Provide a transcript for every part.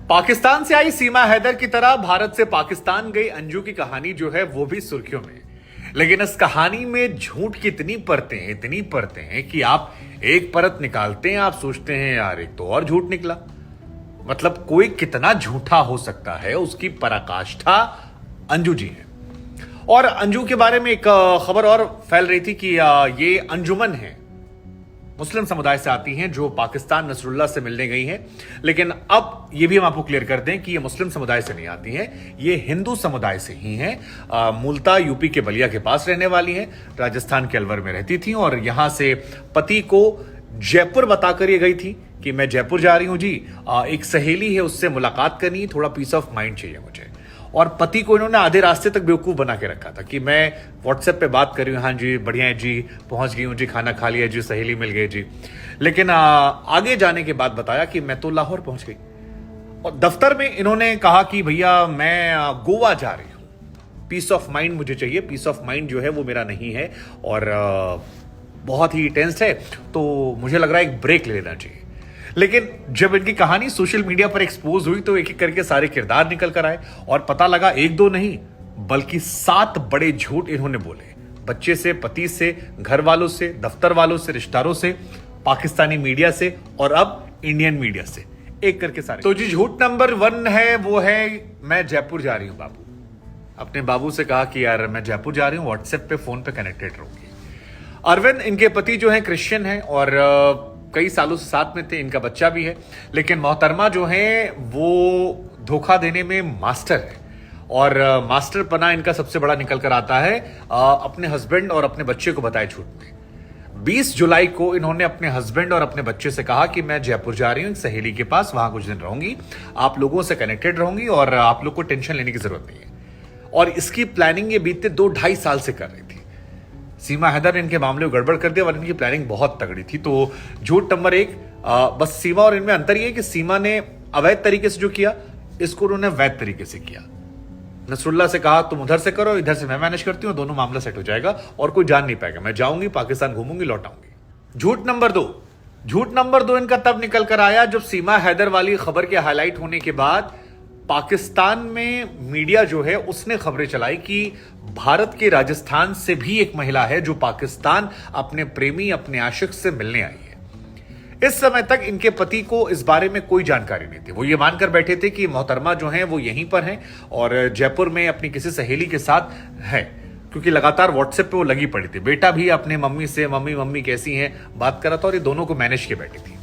पाकिस्तान से आई सीमा हैदर की तरह भारत से पाकिस्तान गई अंजू की कहानी जो है वो भी सुर्खियों में। लेकिन इस कहानी में झूठ की इतनी परतें हैं कि आप एक परत निकालते हैं, आप सोचते हैं यार एक तो और झूठ निकला। मतलब कोई कितना झूठा हो सकता है, उसकी पराकाष्ठा अंजू जी है। और अंजू के बारे में एक खबर और फैल रही थी कि ये अंजुमन है, मुस्लिम समुदाय से आती हैं जो पाकिस्तान नसरुल्लाह से मिलने गई हैं। लेकिन अब यह भी हम आपको क्लियर कर दें कि ये मुस्लिम समुदाय से नहीं आती हैं, ये हिंदू समुदाय से ही हैं। मूलतः यूपी के बलिया के पास रहने वाली हैं, राजस्थान के अलवर में रहती थी और यहां से पति को जयपुर बताकर ये गई थी कि मैं जयपुर जा रही हूं जी, एक सहेली है उससे मुलाकात करनी है, थोड़ा पीस ऑफ माइंड चाहिए मुझे। और पति को इन्होंने आधे रास्ते तक बेवकूफ बना के रखा था कि मैं व्हाट्सएप पे बात कर रही हूँ, हाँ जी बढ़िया है जी, पहुंच गई हूँ जी, खाना खा लिया जी, सहेली मिल गई जी। लेकिन आगे जाने के बाद बताया कि मैं तो लाहौर पहुंच गई। और दफ्तर में इन्होंने कहा कि भैया मैं गोवा जा रही हूँ, पीस ऑफ माइंड मुझे चाहिए, पीस ऑफ माइंड जो है वो मेरा नहीं है और बहुत ही टेंस्ड है, तो मुझे लग रहा है एक ब्रेक ले लेना चाहिए। लेकिन जब इनकी कहानी सोशल मीडिया पर एक्सपोज हुई तो एक एक करके सारे किरदार निकल कर आए और पता लगा एक दो नहीं बल्कि 7 बड़े झूठ इन्होंने बोले। बच्चे से, पति से, घर वालों से, दफ्तर वालों से, रिश्तेदारों से, पाकिस्तानी मीडिया से और अब इंडियन मीडिया से, एक करके सारे। तो जी झूठ नंबर 1 है वो है मैं जयपुर जा रही हूं बाबू। अपने बाबू से कहा कि यार मैं जयपुर जा रही हूं, व्हाट्सएप पे फोन पे कनेक्टेड रहूंगी। अरविंद इनके पति जो है क्रिश्चियन है और कई सालों से साथ में थे, इनका बच्चा भी है। लेकिन मोहतरमा जो है वो धोखा देने में मास्टर है और मास्टर पना इनका सबसे बड़ा निकल कर आता है अपने हस्बैंड और अपने बच्चे को बताए झूठ में। 20 जुलाई को इन्होंने अपने हस्बैंड और अपने बच्चे से कहा कि मैं जयपुर जा रही हूं एक सहेली के पास, वहां कुछ दिन रहूंगी, आप लोगों से कनेक्टेड रहूंगी और आप लोग को टेंशन लेने की जरूरत नहीं है। और इसकी प्लानिंग ये बीते 2-2.5 साल से कर रही थी। सीमा हैदर ने इनके मामले को गड़बड़ कर दिया और इनकी प्लानिंग बहुत तगड़ी थी। तो झूठ नंबर 1, बस सीमा और इनमें अंतर यह है कि सीमा ने अवैध तरीके से जो किया, इसको उन्होंने वैध तरीके से किया। नसरुल्लाह से कहा तुम उधर से करो, इधर से मैं मैनेज करती हूँ, दोनों मामला सेट हो जाएगा और कोई जान नहीं पाएगा, मैं जाऊंगी पाकिस्तान घूमूंगी लौट आऊंगी। झूठ नंबर 2 इनका तब निकल कर आया जब सीमा हैदर वाली खबर के हाईलाइट होने के बाद पाकिस्तान में मीडिया जो है उसने खबरें चलाई कि भारत के राजस्थान से भी एक महिला है जो पाकिस्तान अपने प्रेमी, अपने आशिक से मिलने आई है। इस समय तक इनके पति को इस बारे में कोई जानकारी नहीं थी। वो ये मानकर बैठे थे कि मोहतरमा जो है वो यहीं पर हैं और जयपुर में अपनी किसी सहेली के साथ है, क्योंकि लगातार व्हाट्सएप पे वो लगी पड़ी थी। बेटा भी अपने मम्मी से मम्मी कैसी हैं बात कर रहा था और ये दोनों को मैनेज के बैठी थी।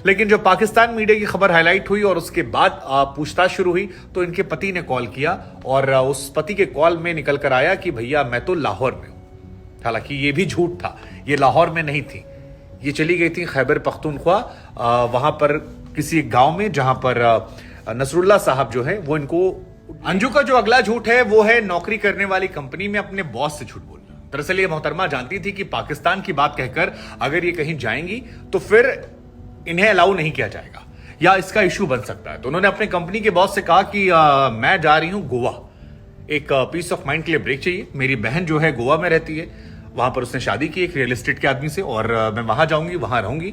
लेकिन जब पाकिस्तान मीडिया की खबर हाईलाइट हुई और उसके बाद पूछताछ शुरू हुई तो इनके पति ने कॉल किया और उस पति के कॉल में निकल कर आया कि भैया मैं तो लाहौर में हूं। हालांकि ये भी झूठ था, ये लाहौर में नहीं थी, ये चली गई थी खैबर पख्तूनख्वा, वहां पर किसी गांव में जहां पर नसरुल्लाह साहब जो है वो इनको। अंजू का जो अगला झूठ है वो है नौकरी करने वाली कंपनी में अपने बॉस से झूठ बोलना। दरअसल ये मोहतरमा जानती थी कि पाकिस्तान की बात कहकर अगर ये कहीं जाएंगी तो फिर इन्हें अलाउ नहीं किया जाएगा या इसका इश्यू बन सकता है। तो उन्होंने अपने कंपनी के बॉस से कहा कि मैं जा रही हूं गोवा, एक पीस ऑफ माइंड के लिए ब्रेक चाहिए। मेरी बहन जो है गोवा में रहती है, वहां पर उसने शादी की एक रियल एस्टेट के आदमी से और मैं वहां जाऊंगी, वहां रहूंगी।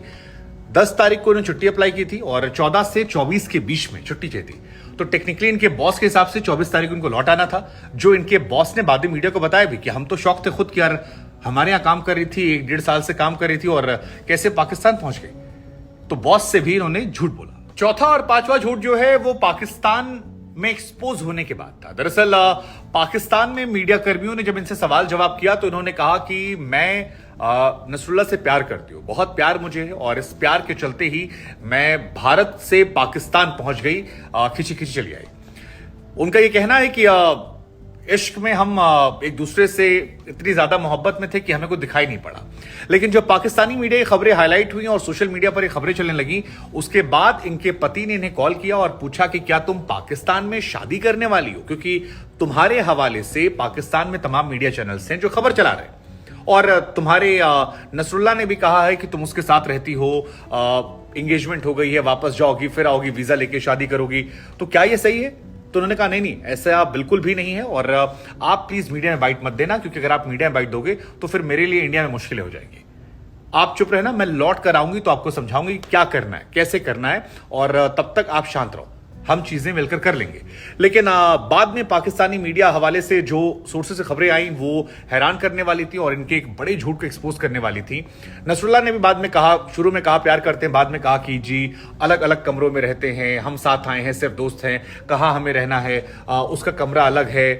10 तारीख को इन्होंने छुट्टी अप्लाई की थी और 14 से 24 के बीच में छुट्टी चाहिए थी। तो टेक्निकली इनके बॉस के हिसाब से 24 तारीख को इनको लौट आना था, जो इनके बॉस ने बाद में मीडिया को बताया भी कि हम तो शौक थे खुद कि यार हमारे यहां काम कर रही थी, 1-1.5 साल से काम कर रही थी और कैसे पाकिस्तान पहुंच गई। तो बॉस से भी इन्होंने झूठ बोला। चौथा और पांचवा झूठ जो है वो पाकिस्तान में एक्सपोज होने के बाद था। दरअसल पाकिस्तान में मीडिया कर्मियों ने जब इनसे सवाल जवाब किया तो इन्होंने कहा कि मैं नसरुल्लाह से प्यार करती हूँ, बहुत प्यार मुझे है और इस प्यार के चलते ही मैं भारत से पाकिस्तान पहुंच गई, खिंची खिंची चली आई। उनका यह कहना है कि इश्क में हम एक दूसरे से इतनी ज्यादा मोहब्बत में थे कि हमें कुछ दिखाई नहीं पड़ा। लेकिन जब पाकिस्तानी मीडिया की खबरें हाईलाइट हुई और सोशल मीडिया पर ये खबरें चलने लगी, उसके बाद इनके पति ने इन्हें कॉल किया और पूछा कि क्या तुम पाकिस्तान में शादी करने वाली हो, क्योंकि तुम्हारे हवाले से पाकिस्तान में तमाम मीडिया चैनल्स हैं जो खबर चला रहे हैं और तुम्हारे नसरुल्लाह ने भी कहा है कि तुम उसके साथ रहती हो, एंगेजमेंट हो गई है, वापस जाओगी, फिर आओगी, वीजा लेके शादी करोगी, तो क्या ये सही है? तो उन्होंने कहा नहीं, ऐसा बिल्कुल भी नहीं है और आप प्लीज मीडिया में बाइट मत देना, क्योंकि अगर आप मीडिया में बाइट दोगे तो फिर मेरे लिए इंडिया में मुश्किलें हो जाएंगी। आप चुप रहना, मैं लौट कर आऊंगी तो आपको समझाऊंगी क्या करना है, कैसे करना है और तब तक आप शांत रहो। हम चीजें मिलकर कर लेंगे। लेकिन बाद में पाकिस्तानी मीडिया हवाले से जो सोर्सेस से खबरें आई वो हैरान करने वाली थी और इनके एक बड़े झूठ को एक्सपोज करने वाली थी। नसरुल्लाह ने भी बाद में कहा, शुरू में कहा प्यार करते हैं, बाद में कहा कि जी अलग अलग कमरों में रहते हैं, हम साथ आए हैं, सिर्फ दोस्त हैं, कहाँ हमें रहना है, उसका कमरा अलग है।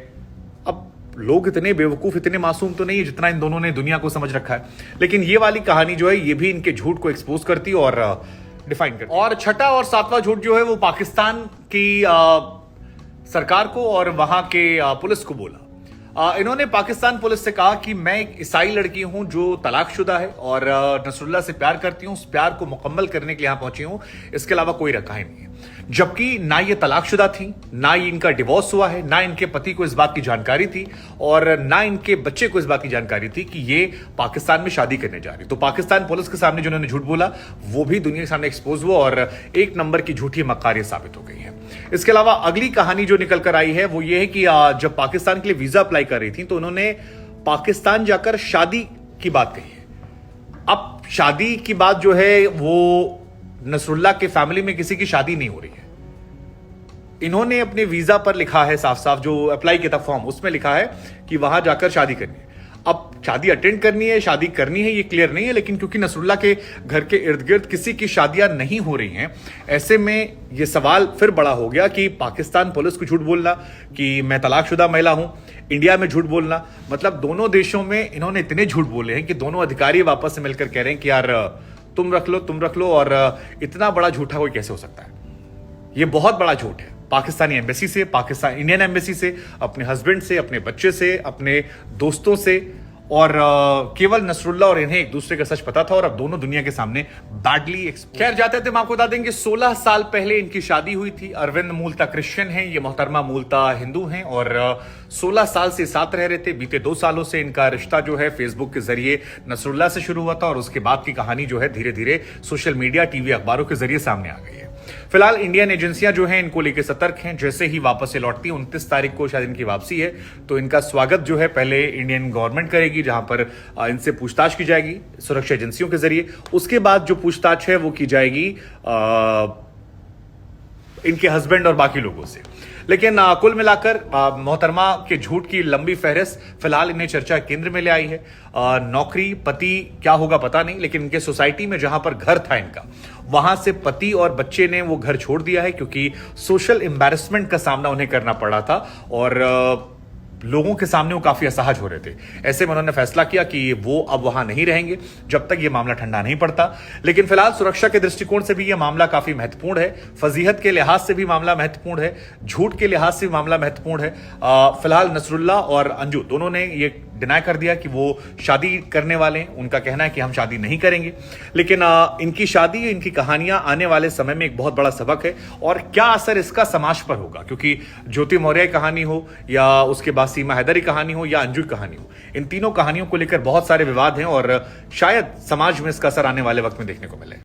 अब लोग इतने बेवकूफ, इतने मासूम तो नहीं है जितना इन दोनों ने दुनिया को समझ रखा है। लेकिन ये वाली कहानी जो है ये भी इनके झूठ को एक्सपोज करती और डिफाइन करती। और छठा और सातवां झूठ जो है वो पाकिस्तान की सरकार को और वहां के पुलिस को बोला। इन्होंने पाकिस्तान पुलिस से कहा कि मैं एक ईसाई लड़की हूं जो तलाकशुदा है और नसरुल्लाह से प्यार करती हूं, उस प्यार को मुकम्मल करने के लिए यहां पहुंची हूं, इसके अलावा कोई रखा ही नहीं है। जबकि ना ये तलाकशुदा थी, ना ही इनका डिवोर्स हुआ है, ना इनके पति को इस बात की जानकारी थी और ना इनके बच्चे को इस बात की जानकारी थी कि ये पाकिस्तान में शादी करने जा रही। तो पाकिस्तान पुलिस के सामने जिन्होंने झूठ बोला वो भी दुनिया के सामने एक्सपोज हुआ और एक नंबर की झूठी मक्कार साबित हो गई है। इसके अलावा अगली कहानी जो निकल कर आई है वो ये है कि जब पाकिस्तान के लिए वीजा अप्लाई कर रही थी तो उन्होंने पाकिस्तान जाकर शादी की बात कही है। अब शादी की बात जो है वो नसरुल्लाह के फैमिली में किसी की शादी नहीं हो रही है। इन्होंने अपने वीजा पर लिखा है साफ साफ, जो अप्लाई किया था फॉर्म उसमें लिखा है कि वहां जाकर शादी करनी है। अब शादी अटेंड करनी है, शादी करनी है, ये क्लियर नहीं है। लेकिन क्योंकि नसरुल्लाह के घर के इर्द गिर्द किसी की शादियां नहीं हो रही हैं, ऐसे में ये सवाल फिर बड़ा हो गया कि पाकिस्तान पुलिस को झूठ बोलना कि मैं तलाकशुदा महिला हूं, इंडिया में झूठ बोलना, मतलब दोनों देशों में इन्होंने इतने झूठ बोले हैं कि दोनों अधिकारी वापस से मिलकर कह रहे हैं कि यार तुम रख लो और इतना बड़ा झूठा कोई कैसे हो सकता है। ये बहुत बड़ा झूठ है। पाकिस्तानी एम्बेसी से, पाकिस्तान इंडियन एम्बेसी से, अपने हस्बैंड से, अपने बच्चे से, अपने दोस्तों से, और केवल नसरुल्लाह और इन्हें एक दूसरे का सच पता था और अब दोनों दुनिया के सामने बैडली। खैर जाते थे, हम आपको बता देंगे 16 साल पहले इनकी शादी हुई थी। अरविंद मूलतः क्रिश्चियन हैं, ये मोहतरमा मूलतः हिंदू हैं और 16 साल से साथ रह रहे थे। बीते 2 सालों से इनका रिश्ता जो है फेसबुक के जरिए नसरुल्लाह से शुरू हुआ था और उसके बाद की कहानी जो है धीरे धीरे सोशल मीडिया, टीवी, अखबारों के जरिए सामने आ गई है। फिलहाल इंडियन एजेंसियां जो हैं इनको लेकर सतर्क हैं। जैसे ही वापस से लौटती है, 29 तारीख को शायद इनकी वापसी है, तो इनका स्वागत जो है पहले इंडियन गवर्नमेंट करेगी, जहां पर इनसे पूछताछ की जाएगी सुरक्षा एजेंसियों के जरिए। उसके बाद जो पूछताछ है वो की जाएगी इनके हस्बैंड और बाकी लोगों से। लेकिन कुल मिलाकर मोहतरमा के झूठ की लंबी फहरिस्त फिलहाल इन्हें चर्चा केंद्र में ले आई है। नौकरी, पति, क्या होगा पता नहीं, लेकिन इनके सोसाइटी में जहां पर घर था इनका, वहां से पति और बच्चे ने वो घर छोड़ दिया है क्योंकि सोशल एम्बैरेसमेंट का सामना उन्हें करना पड़ा था और लोगों के सामने वो काफी असहज हो रहे थे। ऐसे में उन्होंने फैसला किया कि वो अब वहां नहीं रहेंगे जब तक ये मामला ठंडा नहीं पड़ता। लेकिन फिलहाल सुरक्षा के दृष्टिकोण से भी यह मामला काफी महत्वपूर्ण है, फजीहत के लिहाज से भी मामला महत्वपूर्ण है, झूठ के लिहाज से भी मामला महत्वपूर्ण है। फिलहाल नसरुल्लाह और अंजू दोनों ने ये डिनाई कर दिया कि वो शादी करने वाले हैं। उनका कहना है कि हम शादी नहीं करेंगे। लेकिन इनकी शादी, इनकी कहानियां आने वाले समय में एक बहुत बड़ा सबक है और क्या असर इसका समाज पर होगा, क्योंकि ज्योति मौर्य कहानी हो या उसके बाद सीमा हैदरी कहानी हो या अंजू कहानी हो, इन तीनों कहानियों को लेकर बहुत सारे विवाद हैं और शायद समाज में इसका असर आने वाले वक्त में देखने को मिले।